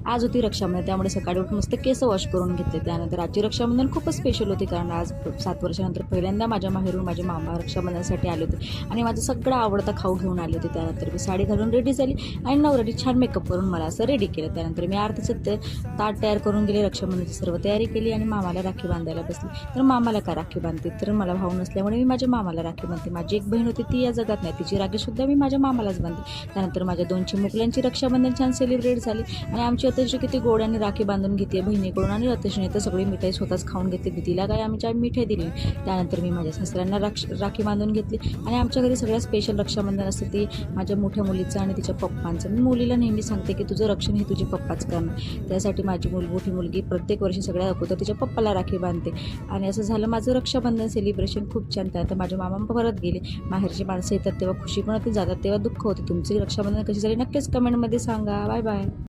आज होती रक्षाबंधन, त्यामुळे सकाळी उठून मस्त केस वॉश करून घेतले. त्यानंतर आजची रक्षाबंधन खूपच स्पेशल होती, कारण आज 7 वर्षानंतर पहिल्यांदा माझ्या माहेरून माझे मामा रक्षाबंधनासाठी आले होते आणि माझं सगळं आवडता खाऊ घेऊन आले होते. त्यानंतर मी साडी घालून रेडी झाली आणि नवऱ्याने छान मेकअप करून मला असं रेडी केलं. त्यानंतर मी अर्धचं ताट तयार करून गेले, रक्षाबंधनाची सर्व तयारी केली आणि मामाला राखी बांधायला बसली. तर मामाला का राखी बांधते, तर मला भाऊ नसल्यामुळे मी माझ्या मामाला राखी बांधते. माझी एक बहीण होती, ती या जगात नाही, तिची राखीसुद्धा मी माझ्या मामालाच बांधते. त्यानंतर माझ्या 2 चिमुकल्यांची रक्षाबंधन छान सेलिब्रेट झाली आणि आमची अतिशय किती गोड्याने राखी बांधून घेते बहिणीकडून आणि अतिशयने तर सगळी मिठाई स्वतःच खाऊन घेतली. तिला काय आमच्या मिठाई दिली. त्यानंतर मी माझ्या सासऱ्यांना राखी बांधून घेतली आणि आमच्या घरी सगळ्यात स्पेशल रक्षाबंधन असते ती माझ्या मोठ्या मुलीचं आणि तिच्या पप्पांचं. मी मुलीला नेहमी सांगते की तुझं रक्षण हे तुझे पप्पाच करणार. त्यासाठी माझी मोठी मुलगी प्रत्येक वर्षी सगळ्या अगोदर तिच्या पप्पाला राखी बांधते आणि असं झालं माझं रक्षाबंधन सेलिब्रेशन खूप छान. त्यानंतर माझे मामा परत गेले. माहेरची माणसं येतात तेव्हा खुशी पण होती, जातात तेव्हा दुःख होते. तुमची रक्षाबंधन कशी झाली नक्कीच कमेंटमध्ये सांगा. Bye bye.